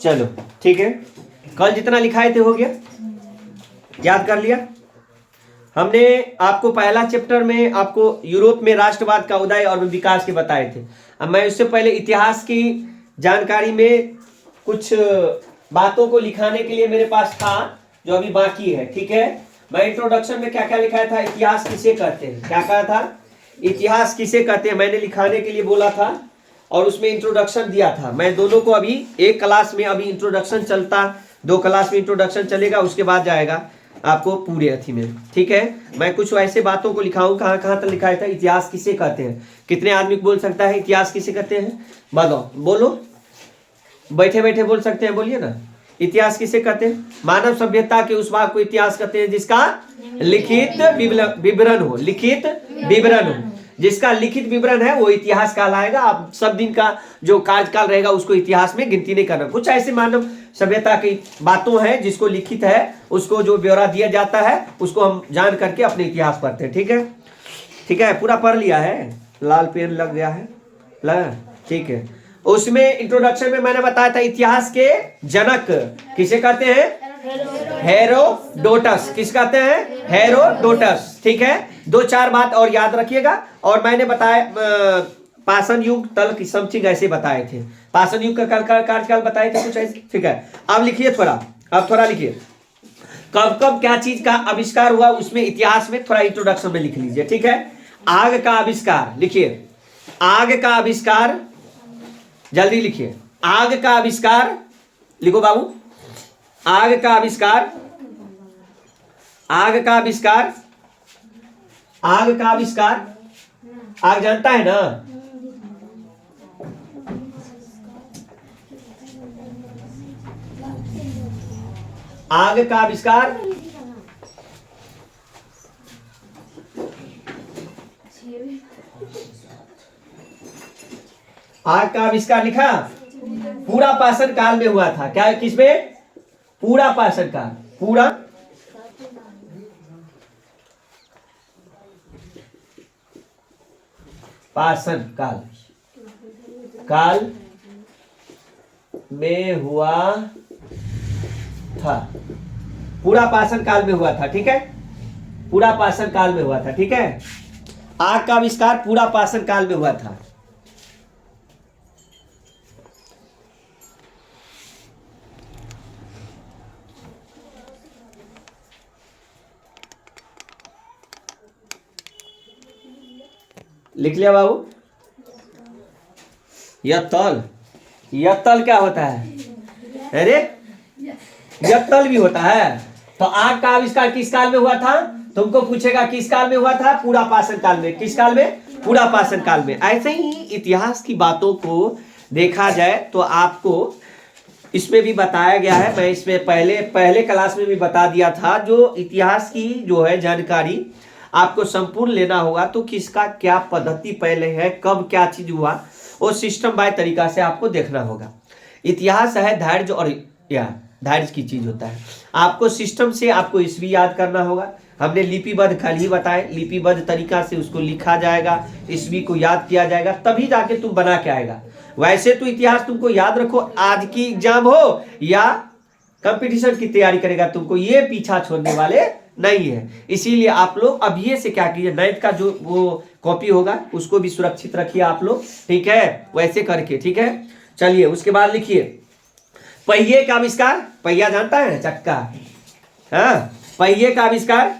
चलो ठीक है, कल जितना लिखाए थे हो गया, याद कर लिया। हमने आपको पहला चैप्टर में आपको यूरोप में राष्ट्रवाद का उदय और विकास के बताए थे। अब मैं उससे पहले इतिहास की जानकारी में कुछ बातों को लिखाने के लिए मेरे पास था जो अभी बाकी है। ठीक है, मैं इंट्रोडक्शन में क्या क्या लिखाया था, इतिहास किसे कहते हैं, क्या कहा था, इतिहास किसे कहते हैं मैंने लिखाने के लिए बोला था, और उसमें इंट्रोडक्शन दिया था। मैं दोनों को अभी एक क्लास में, अभी इंट्रोडक्शन चलता, 2 क्लास में इंट्रोडक्शन चलेगा, उसके बाद जाएगा आपको पूरे अथी में। ठीक है, मैं कुछ ऐसे बातों को लिखाऊं, कहाँ कहाँ तक लिखाया था, इतिहास किसे कहते हैं, कितने आदमी को बोल सकता है इतिहास किसे कहते हैं, बताओ, बोलो, बैठे बैठे बोल सकते हैं, बोलिए ना। इतिहास किसे कहते हैं, मानव सभ्यता के उस भाग को इतिहास कहते हैं जिसका लिखित विवरण हो, लिखित विवरण हो, जिसका लिखित विवरण है वो इतिहास कहलाएगा। आप सब दिन का जो कार्यकाल रहेगा उसको इतिहास में गिनती नहीं करना। कुछ ऐसे मानव सभ्यता की बातों हैं जिसको लिखित है, उसको जो ब्यौरा दिया जाता है उसको हम जान करके अपने इतिहास पढ़ते हैं। ठीक है, ठीक है, पूरा पढ़ लिया है, लाल पेन लग गया है, लगा, ठीक है। उसमें इंट्रोडक्शन में मैंने बताया था इतिहास के जनक किसे कहते हैं, हेरोडोटस, किस कहते हैं, हेरोडोटस। ठीक है, 2-4 बात और याद रखिएगा। और मैंने बताया पाषाण युग तल की समथिंग ऐसे बताए थे, पाषाण युग का कार्यकाल बताए थे कुछ ऐसे। ठीक है, अब लिखिए थोड़ा, अब थोड़ा लिखिए कब कब क्या चीज का आविष्कार हुआ, उसमें इतिहास में थोड़ा इंट्रोडक्शन में लिख लीजिए। ठीक है, आग का आविष्कार लिखिए, आग का आविष्कार, जल्दी लिखिए, आग का आविष्कार लिखो बाबू, आग का आविष्कार, आग का आविष्कार, आग का आविष्कार, आग जानता है ना, आग का आविष्कार, आग का आविष्कार लिखा, पूरा पाषाण काल में हुआ था। क्या, किसमें, पूरा पाषाण काल, पूरा पाषाण काल, काल में हुआ था, पूरा पाषाण काल में हुआ था। ठीक है, पूरा पाषाण काल में हुआ था। ठीक है, आग का आविष्कार पूरा पाषाण काल में हुआ था। लिख लिया बाबू, यत्तल, यत्तल क्या होता है, अरे यत्तल भी होता है। तो आग का आविष्कार किस काल में हुआ था, तुमको पूछेगा किस काल में हुआ था, पूरा पाषाण काल में। किस काल में, पूरा पाषाण काल में। ऐसे ही इतिहास की बातों को देखा जाए तो आपको इसमें भी बताया गया है, मैं इसमें पहले क्लास में भी बता दिया था, जो इतिहास की जो है जानकारी आपको संपूर्ण लेना होगा तो किसका क्या पद्धति पहले है, कब क्या चीज हुआ, वो सिस्टम बाय तरीका से आपको देखना होगा। इतिहास है धैर्य, और या धैर्य की चीज होता है। आपको सिस्टम से आपको ईस्वी याद करना होगा। हमने लिपिबद्ध कल ही बताए, लिपिबद्ध तरीका से उसको लिखा जाएगा, ईस्वी को याद किया जाएगा, तभी जाके तुम बना के आएगा। वैसे तो इतिहास तुमको याद रखो, आज की एग्जाम हो या कंपटीशन की तैयारी करेगा, तुमको ये पीछा छोड़ने वाले नहीं है। इसीलिए आप लोग अब ये से क्या कीजिए, 9th का जो वो कॉपी होगा उसको भी सुरक्षित रखिए आप लोग। ठीक है, वैसे करके। ठीक है, चलिए उसके बाद लिखिए पहिए का आविष्कार, पहिया जानता है, चक्का, हाँ, पहिए का आविष्कार,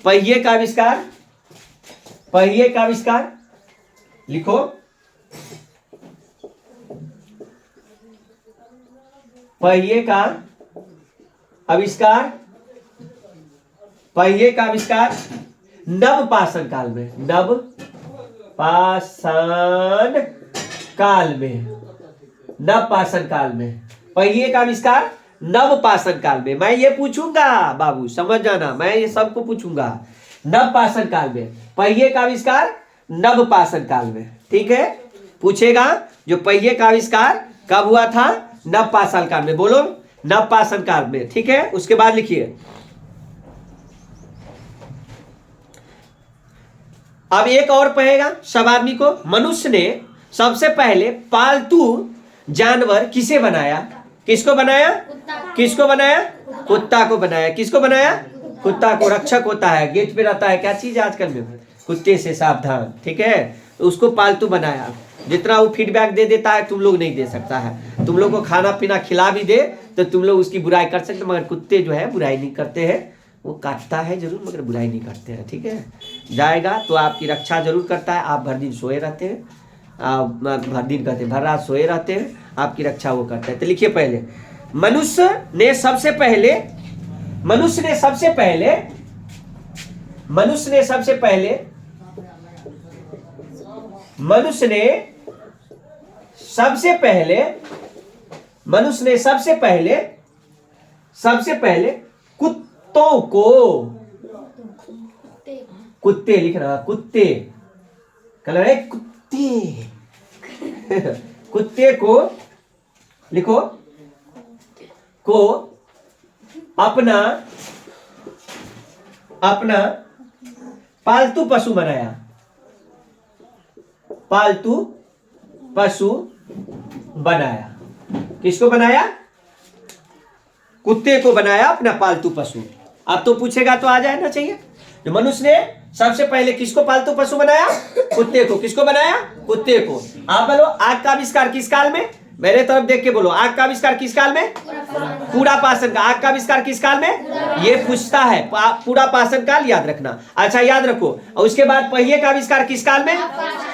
पहिए का आविष्कार, पहिए का आविष्कार लिखो, पहिए का आविष्कार, पहिए का आविष्कार नव पाषाण काल में, नव पाषाण काल में, नव पाषाण काल में पहिए का आविष्कार नव पाषाण काल में। मैं ये पूछूंगा बाबू, समझ जाना, मैं ये सबको पूछूंगा। नव पाषाण काल में पहिए का आविष्कार नव पाषाण काल में। ठीक है, पूछेगा जो पहिए का आविष्कार कब हुआ था, नव पाषाण काल में, बोलो नव पाषाण काल में। ठीक है, उसके बाद लिखिए अब एक और पढ़ेगा सब आदमी को। मनुष्य ने सबसे पहले पालतू जानवर किसे बनाया? किसको बनाया? किसको बनाया? कुत्ता को बनाया। किसको बनाया? कुत्ता को। रक्षक होता है, गेट पे रहता है, क्या चीज आजकल में, कुत्ते से सावधान, ठीक है। तो उसको पालतू बनाया। जितना वो फीडबैक दे देता है तुम लोग नहीं दे सकता है। तुम लोग को खाना पीना खिला भी दे तो तुम लोग उसकी बुराई कर सकते, मगर कुत्ते जो है बुराई नहीं करते हैं। वो काटता है जरूर मगर बुराई नहीं करते हैं, ठीक है। जाएगा तो आपकी रक्षा जरूर करता है। आप भर दिन सोए रहते हैं, भर दिन कहते हैं, भर रात सोए रहते हैं, आपकी रक्षा वो करता है। तो लिखिए पहले, मनुष्य ने सबसे पहले मनुष्य ने सबसे पहले मनुष्य ने सबसे पहले मनुष्य ने सबसे पहले मनुष्य ने सबसे पहले कुत्तों को, कुत्ते लिखना, कुत्ते कलर है कुत्ते कुत्ते को लिखो, को अपना पालतू पशु बनाया। पालतू पशु बनाया। किसको बनाया? कुत्ते को बनाया अपना पालतू पशु। अब तो पूछेगा तो आ जाना चाहिए। जो मनुष्य ने सबसे पहले किसको पालतू पशु बनाया? कुत्ते को। किसको बनाया? कुत्ते को। आप बोलो आग का आविष्कार किस काल में? मेरे तरफ देख के बोलो, आग का आविष्कार किस काल में? पूरा पाषाण का। आग का आविष्कार किस काल में? ये पूछता है, पूरा पाषाण काल याद रखना। अच्छा याद रखो। और उसके बाद पहिए का आविष्कार किस काल में?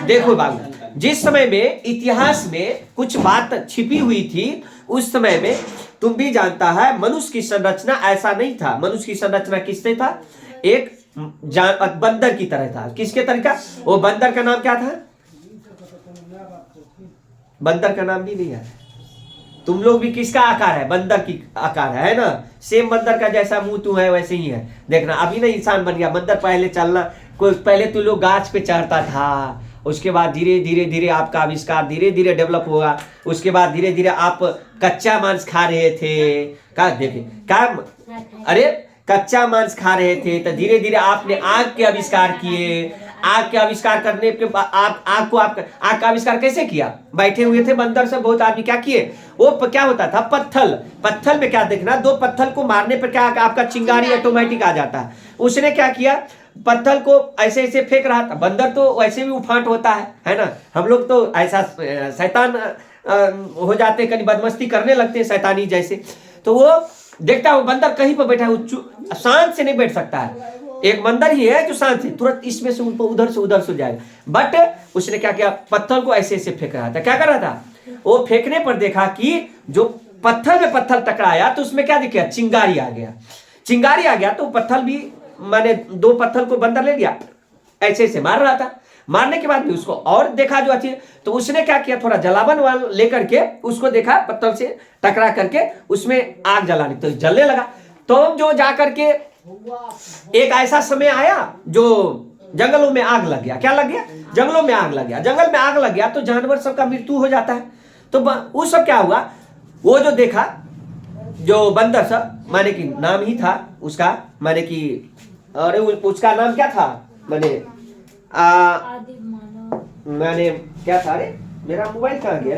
देखो बाबू, जिस समय में इतिहास में कुछ बात छिपी हुई थी उस समय में तुम भी जानता है मनुष्य की संरचना ऐसा नहीं था। मनुष्य की संरचना किससे था? एक बंदर की तरह था। किसके तरह का? वो बंदर का नाम क्या था? बंदर का नाम भी नहीं है। तुम लोग भी किसका आकार है? बंदर की आकार है ना। सेम बंदर का जैसा मुंह तू है वैसे ही है। देखना अभी ना इंसान बन गया। बंदर पहले चलना, कोई पहले तू लोग गाछ पे चढ़ता था, उसके बाद धीरे धीरे धीरे आपका आविष्कार धीरे धीरे डेवलप होगा। उसके बाद धीरे धीरे आप कच्चा मांस खा रहे थे। क्या देखे क्या? अरे कच्चा मांस खा रहे थे तो धीरे धीरे आपने आग के आविष्कार किए। आग के आविष्कार करने के बाद आग का आविष्कार कैसे किया? बैठे हुए थे बंदर से बहुत आदमी, क्या किए? वो क्या होता था? पत्थल में क्या देखना, दो पत्थल को मारने पर क्या आपका चिंगारी ऑटोमेटिक आ जाता है। उसने क्या किया? पत्थल को ऐसे ऐसे फेंक रहा था। बंदर तो वैसे भी उफांट होता है ना। हम लोग तो ऐसा शैतान हो जाते, कहीं बदमस्ती करने लगते हैं शैतानी जैसे। तो वो देखता है वो बंदर कहीं पर बैठा है, शांत से नहीं बैठ सकता है। एक बंदर ही है जो शांत है, तुरंत इसमें से उधर से जाएगा। बट उसने क्या किया? पत्थर को ऐसे ऐसे फेंक रहा था। क्या कर रहा था? वो फेंकने पर देखा कि जो पत्थर में पत्थर टकराया तो उसमें क्या दिखा? चिंगारी आ गया। चिंगारी आ गया तो पत्थर भी, मैंने दो पत्थर को बंदर ले लिया, ऐसे ऐसे मार रहा था। मारने के बाद भी उसको और देखा जो अच्छी, तो उसने क्या किया? थोड़ा जलावन वाला लेकर के उसको देखा, पत्थर से टकरा करके उसमें आग जलाने, तो जलने लगा। तो जो जाकर के एक ऐसा समय आया जो जंगलों में आग लग गया। क्या लग गया? जंगलों में आग लग गया। जंगल में आग लग गया तो जानवर सबका मृत्यु हो जाता है। तो उस सब क्या हुआ? वो जो देखा जो बंदर सब, माने कि नाम ही था उसका, माने कि अरे उसका नाम क्या था? मैंने क्या था? अरे मेरा मोबाइल कहाँ गया?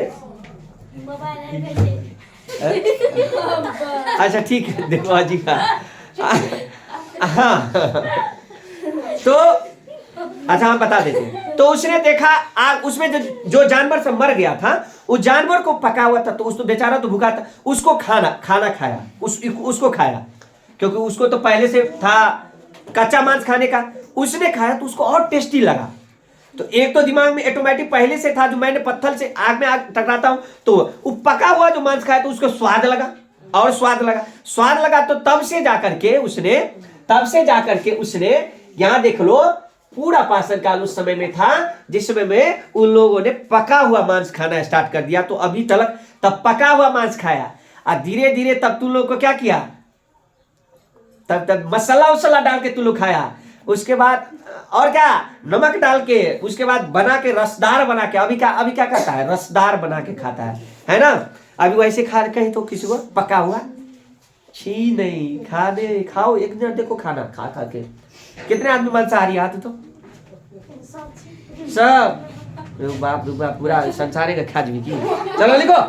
अच्छा ठीक है, देखो अजी का। हाँ तो अच्छा हम बता देते हैं। तो उसने देखा आग, उसमें जो जानवर सब मर गया था उस जानवर को पका हुआ था, तो उसको बेचारा तो भूखा था, उसको खाना खाया, उसको खाया, क्योंकि उसको तो पहले से था कच्चा मांस खाने का। उसने खाया तो उसको और टेस्टी लगा। तो एक तो दिमाग में ऑटोमेटिक पहले से था, जो मैंने पत्थर से आग में आग टकराता हूं तो वो पका हुआ जो मांस खाया तो उसको स्वाद लगा और स्वाद लगा। तो तब से जाकर के उसने यहां देख लो, पूरा पाषाण काल उस समय में था जिस समय में उन लोगों ने पका हुआ मांस खाना स्टार्ट कर दिया। तो अभी तक तब पका हुआ मांस खाया और धीरे धीरे तब तुम लोग को क्या किया? तब मसाला डाल के तुम लोग खाया। उसके बाद और क्या? नमक डाल के, उसके बाद बना के रसदार बना के, अभी क्या करता है? रसदार बना के खाता है ना। अभी वैसे खा कहीं तो किसी को पका हुआ छी नहीं खाओ। एक दिन देखो खाना खा के कितने आदमी मांसाहारी हाथ तो सब बाप रे बाप, पूरा संसारे का खा जी की। चलो लिखो,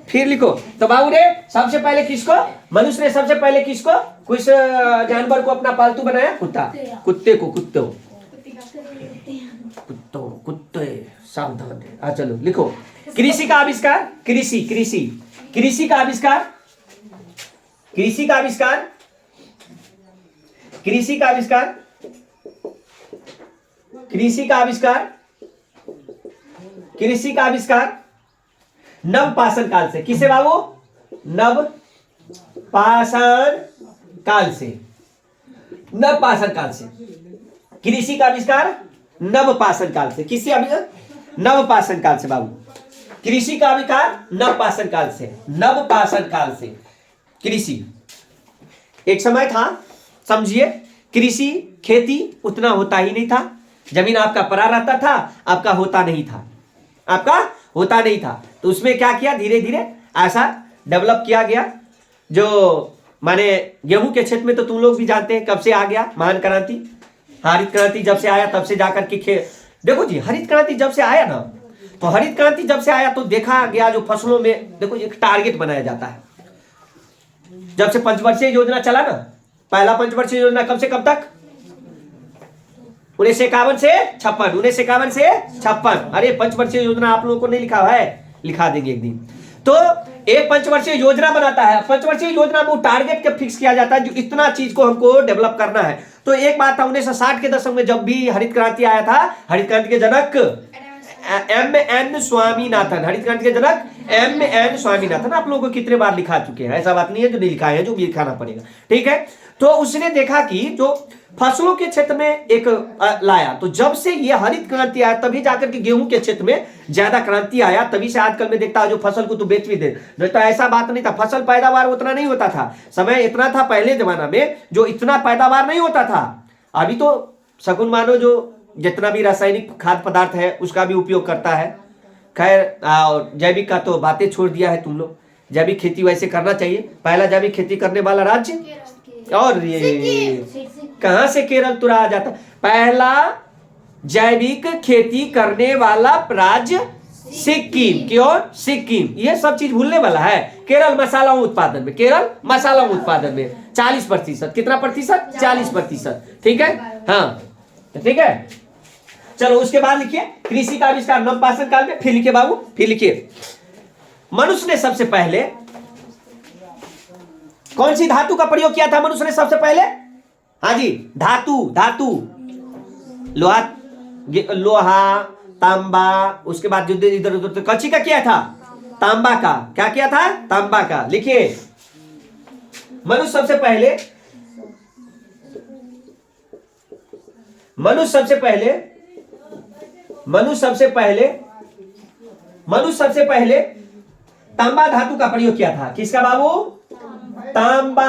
फिर लिखो। तो बाबू ने सबसे पहले किसको, मनुष्य ने सबसे पहले किसको, कुछ जानवर को अपना पालतू बनाया, कुत्ता, कुत्ते को, कुत्ते सावधान है। चलो लिखो, कृषि का आविष्कार, कृषि कृषि कृषि का आविष्कार, कृषि का आविष्कार, कृषि का आविष्कार, कृषि का आविष्कार, कृषि का आविष्कार नव पाषाण काल से। किसे बाबू, नव पाषाण काल से, नव पाषाण काल से। कृषि का आविष्कार नव पाषाण काल से। किससे आविष्कार, नव पाषाण काल से बाबू। कृषि का आविष्कार नव पाषाण काल से, नव पाषाण काल से कृषि। एक समय था, समझिए, कृषि खेती उतना होता ही नहीं था, जमीन आपका पड़ा रहता था, आपका होता नहीं था, आपका होता नहीं था। तो उसमें क्या किया, धीरे धीरे ऐसा डेवलप किया गया। जो माने गेहूं के क्षेत्र में तो तुम लोग भी जानते हैं कब से आ गया महान क्रांति, हरित क्रांति जब से आया तब से जाकर के देखो जी, हरित क्रांति जब से आया ना, तो हरित क्रांति जब से आया तो देखा गया जो फसलों में, देखो एक टारगेट बनाया जाता है। जब से पंचवर्षीय योजना चला ना, पहला पंचवर्षीय योजना कब से कब तक, 1951 से 56, 1951 से 56। अरे पंचवर्षीय योजना आप लोगों को नहीं लिखा है, लिखा देंगे एक दिन। तो एक पंचवर्षीय योजना बनाता है, पंचवर्षीय योजना में टारगेट के फिक्स किया जाता है जो इतना चीज को हमको डेवलप करना है। तो एक बात था 1960 के दशक में जब भी हरित क्रांति आया था, हरित क्रांति के जनक M.N. स्वामीनाथन, हरित क्रांति के जनक M.N. स्वामीनाथन, आप लोगों को कितने बार लिखा चुके हैं, ऐसा बात नहीं है जो नहीं लिखा है, जो भी लिखाना पड़ेगा, ठीक है। तो उसने देखा कि जो फसलों के क्षेत्र में एक लाया, तो जब से ये हरित क्रांति आया तभी जाकर के गेहूं के क्षेत्र में ज्यादा क्रांति आया, तभी से आजकल में देखता है जो फसल को तो बेच भी दे, नहीं तो ऐसा बात नहीं था, फसल पैदावार उतना नहीं होता था, समय इतना था पहले जमाना में जो इतना पैदावार नहीं होता था। अभी तो सगुन मानो जो जितना भी रासायनिक खाद्य पदार्थ है उसका भी उपयोग करता है। खैर जैविक का तो बातें छोड़ दिया है तुम लोग, जैविक खेती वैसे करना चाहिए। पहला जैविक खेती करने वाला राज्य, और ये कहां से केरल तुरा आ जाता, पहला जैविक खेती करने वाला राज्य सिक्किम। क्यों सिक्किम, ये सब चीज भूलने वाला है। केरल मसाला उत्पादन में, केरल मसाला उत्पादन में 40%, कितना प्रतिशत, 40%, ठीक है। हाँ ठीक है, चलो उसके बाद लिखिए कृषि का आविष्कार नव पाषाण काल में। फिर लिखिए बाबू, फिर लिखिए, मनुष्य ने सबसे पहले कौन सी धातु का प्रयोग किया था, मनुष्य ने सबसे पहले, हाँ जी, धातु, धातु, लोहा, लोहा, तांबा, उसके बाद इधर उधर कच्ची का किया था, तांबा का, क्या किया था, तांबा का। लिखिए, मनुष्य सबसे पहले, मनुष्य सबसे पहले, मनुष्य सबसे पहले, मनुष्य सबसे पहले तांबा धातु का प्रयोग किया था। किसका बाबू, तांबा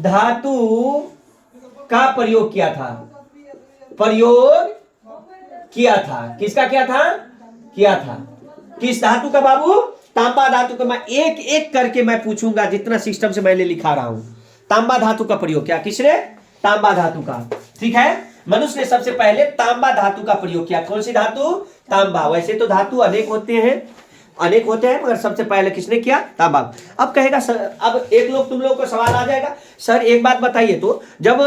धातु का प्रयोग किया था, प्रयोग किया था। किसका किया था, किया था, किस धातु का बाबू, तांबा धातु का। मैं एक एक करके मैं पूछूंगा, जितना सिस्टम से मैंने लिखा रहा हूं। तांबा धातु का प्रयोग किया, किसने, तांबा धातु का, ठीक है। मनुष्य ने सबसे पहले तांबा धातु का प्रयोग किया। कौन सी धातु, तांबा। वैसे तो धातु अनेक होते हैं, अनेक होते हैं, मगर सबसे पहले किसने किया, तांबा। अब कहेगा सर, अब एक लोग तुम लोगों को सवाल आ जाएगा, सर एक बात बताइए तो, जब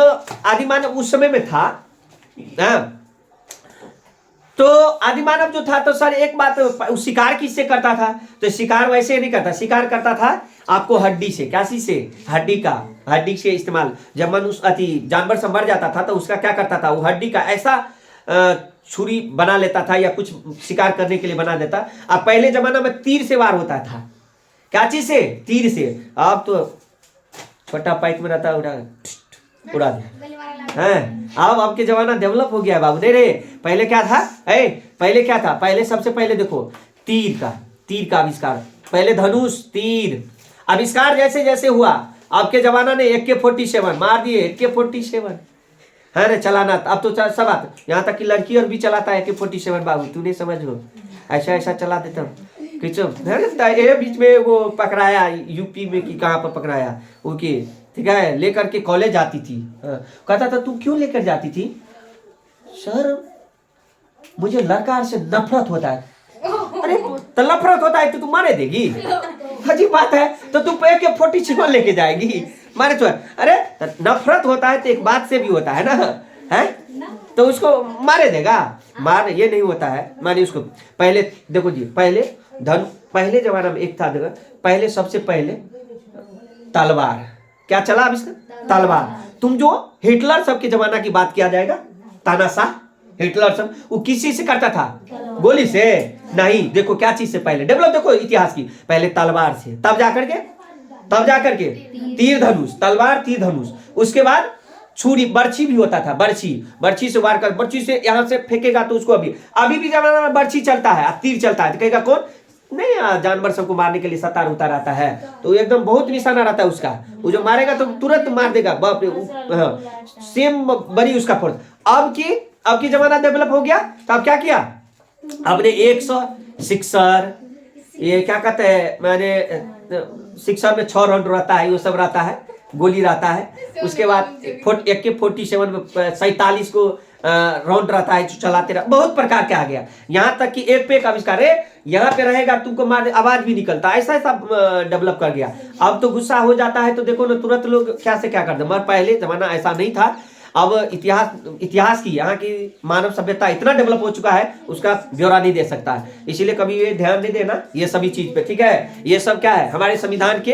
आदिमानव उस समय में था, तो आदिमानव जो था, तो सर एक बात, शिकार किससे करता था, तो शिकार वैसे नहीं करता, शिकार करता था आपको हड्डी से, क्या चीज से, हड्डी का, हड्डी से इस्तेमाल। जब मनुष्य जानवर से मर जाता था तो उसका क्या करता था, वो हड्डी का ऐसा छुरी बना लेता था या कुछ शिकार करने के लिए बना देता। अब पहले जमाना में तीर से वार होता था, क्या चीज से, तीर से। अब तो छोटा पाइप में रहता, उड़ा दे हैं। अब के जमाना डेवलप हो गया है बाबू। नहीं रे, पहले क्या था, पहले क्या था, पहले सबसे पहले देखो तीर का आविष्कार, पहले धनुष, तीर आविष्कार जैसे जैसे हुआ। आपके जमाना ने AK-47 मार दिए, AK-47 है रे चलाना। अब तो सब आता, यहाँ तक कि लड़की और भी चलाता है AK-47 बाबू, तू नहीं समझो, ऐसा ऐसा चला देता हूँ। बीच में वो पकड़ाया यूपी में कि कहाँ पर पकड़ाया, ओके ठीक है, लेकर के कॉलेज आती थी। कहता था तू क्यों लेकर जाती थी, सर मुझे लड़का से नफरत होता है। अरे तो नफरत होता है तो तुम मारे देगी? अजीब बात है। तो तुम पे के 47 लेके जाएगी मारे तो? अरे नफरत होता है तो एक बात से भी होता है ना, है तो उसको मारे देगा? मार ये नहीं होता है। माने उसको पहले देखो जी, पहले जमाना में एक था, देखो पहले सबसे पहले तलवार क्या चला अब इसका, तलवार। तुम जो हिटलर सब के जमाना की बात किया जाएगा, तानाशाह हिटलर सब, वो किसी से करता था? गोली से नहीं। देखो क्या चीज से पहले डेवलप, देखो इतिहास की, पहले तलवार से, तब जाकर के तीर धनुष, तलवार तीर धनुष, उसके बाद छुरी, बर्छी भी होता था। बर्छी से वार कर, बर्छी से यहां से फेंकेगा तो उसको अभी भी जमाना में बर्छी चलता है, तीर चलता है। तो कहेगा कौन नहीं, जानवर सबको मारने के लिए सतार उतार आता है तो एकदम बहुत निशाना रहता है उसका, वो जो मारेगा तो तुरंत मार देगा। बाप रे, सेम बनी उसका फोर्स। अब की जमाना डेवलप हो गया तो अब क्या किया, आपने 100 सिक्सर, ये क्या कहते हैं, मैंने सिक्सर में 6 राउंड रहता है, वो सब रहता है, गोली रहता है। उसके बाद AK-47 में 47 को राउंड रहता है, चलाते रह, बहुत प्रकार के आ गया। यहाँ तक कि एक पे एक आविष्कार है, यहाँ पे रहेगा तुमको मार आवाज भी निकलता, ऐसा डेवलप कर गया। अब तो गुस्सा हो जाता है तो देखो ना तुरंत लोग क्या से क्या कर दे, मगर पहले जमाना ऐसा नहीं था। अब इतिहास की, यहाँ की मानव सभ्यता इतना डेवलप हो चुका है, उसका ब्यौरा नहीं दे सकता है। इसीलिए कभी ये ध्यान नहीं देना ये सभी चीज पे, ठीक है। ये सब क्या है, हमारे संविधान के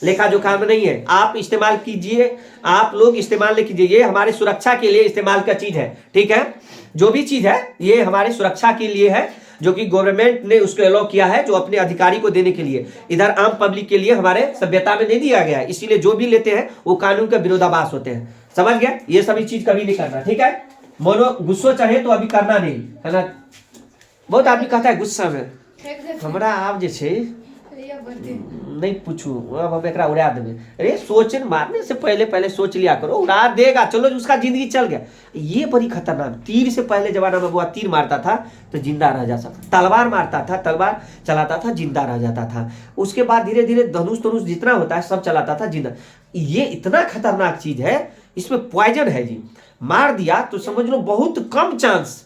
लेखा जोखा में नहीं है। आप इस्तेमाल कीजिए, आप लोग इस्तेमाल नहीं कीजिए, ये हमारे सुरक्षा के लिए इस्तेमाल का चीज है, ठीक है। जो भी चीज है ये हमारे सुरक्षा के लिए है, जो कि गवर्नमेंट ने उसको अलाउ किया है, जो अपने अधिकारी को देने के लिए, इधर आम पब्लिक के लिए हमारे सभ्यता में नहीं दिया गया है। इसीलिए जो भी लेते हैं वो कानून के विरोधाभास होते हैं, समझ गया। ये सभी चीज कभी नहीं करना, ठीक है। मोनो गुस्सो चढ़े तो अभी करना नहीं है ना। बहुत आदमी कहता है गुस्सा में हमरा आप जे छे नहीं पूछू, अब हम एकरा उड़ा देंगे। अरे सोच, मारने से पहले सोच लिया करो, उड़ा देगा, चलो उसका जिंदगी चल गया। ये बड़ी खतरनाक। तीर से पहले जमाना में वो तीर मारता था तो जिंदा रह जाता था, तलवार मारता था, तलवार चलाता था, जिंदा रह जाता था। उसके बाद धीरे धीरे धनुष जितना होता है सब चलाता था, जिंदा। ये इतना खतरनाक चीज है, इसमें पॉइजन है जी। मार दिया तो समझ लो बहुत कम चांस।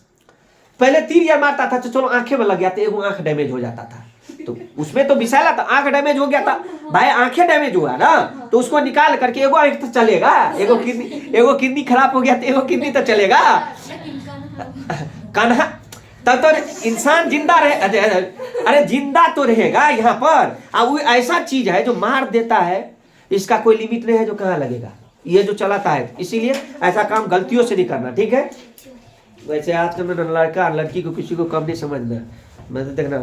पहले तीर या मारता था तो चलो आंखें में लग गया तो एगो आंख डैमेज हो जाता था, तो उसमें तो विषैला था, आंख डैमेज हो गया था भाई, आंखें डैमेज हुआ ना तो उसको निकाल करके एगो आंख तो चलेगा, एगो किडनी खराब हो गया तो एगो किडनी तो चलेगा। कान्हा तब तो इंसान जिंदा रहे, अरे जिंदा तो रहेगा यहाँ पर। अब वो ऐसा चीज है जो मार देता है, इसका कोई लिमिट नहीं है, जो कहाँ लगेगा, ये जो चलाता है। इसीलिए ऐसा काम गलतियों से नहीं करना, ठीक है। वैसे आजकल में लड़का लड़की को किसी को कम नहीं समझना, मैं तो देखना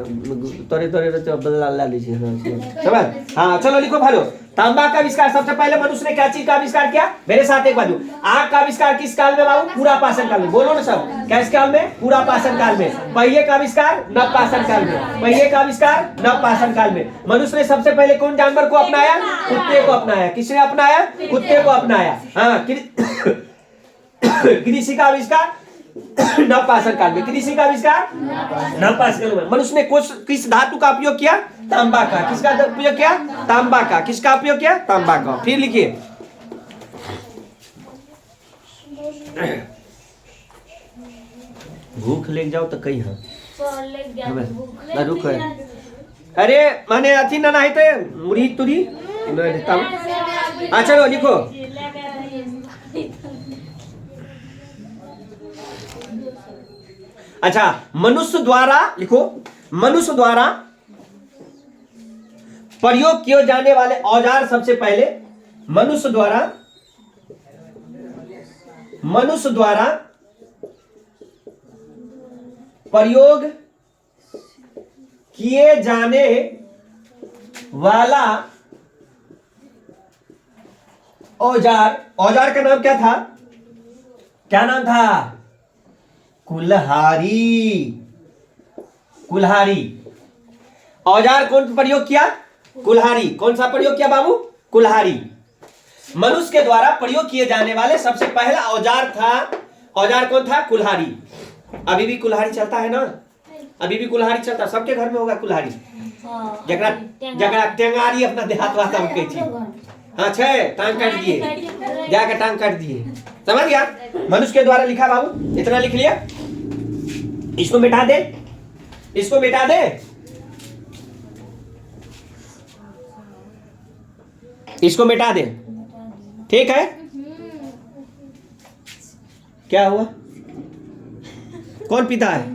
तोरे बदला लीजिए समझ। हाँ चलो लिखो भालो। तांबा का आविष्कार, सबसे पहले मनुष्य ने क्या चीज का आविष्कार किया, मेरे साथ एक बाजू। आग का आविष्कार किस काल में बाबू, पूरा पाषाण काल में, बोलो ना सब, किस काल में, पूरा पाषाण काल में। पहिए का आविष्कार नव पाषाण काल में, पहिए का आविष्कार नव पाषाण काल में। मनुष्य ने सबसे पहले कौन जानवर को अपनाया, कुत्ते को अपनाया। किसने अपनाया, कुत्ते को अपनाया। हाँ कृषि का आविष्कार नवपाषाण काल में, कृषि का आविष्कार नवपाषाण काल में। मनुष्य ने किस धातु का उपयोग किया, तांबा का। किसका उपयोग किया, तांबा का। किसका उपयोग किया, तांबा का। फिर लिखिए, भूख ले जाओ तो कहीं रुक है। अरे माने अथी ना नहीं तो मुड़ी तुरी। चलो लिखो, अच्छा मनुष्य द्वारा लिखो, मनुष्य द्वारा प्रयोग किए जाने वाले औजार। सबसे पहले मनुष्य द्वारा प्रयोग किए जाने वाला औजार का नाम क्या था, क्या नाम था, कुल्हाड़ी। औजार कौन प्रयोग किया, कुल्हाड़ी। कौन सा प्रयोग किया बाबू, कुल्हाड़ी। मनुष्य के द्वारा प्रयोग किए जाने वाले सबसे पहला औजार था, औजार कौन था, कुल्हाड़ी। अभी भी कुल्हाड़ी चलता है ना, अभी भी कुल्हाड़ी चलता, सबके घर में होगा कुल्हाड़ी। जगह टेंगारी अपना देहात वाता में कही थी। हाँ छे टांग काट दिए, जाकर टांग काट दिए, समझ गया। मनुष्य के द्वारा लिखा बाबू, इतना लिख लिया। इसको मिटा दे, इसको मिटा दे, इसको मिटा दे, ठीक है। क्या हुआ? कौन पिता है?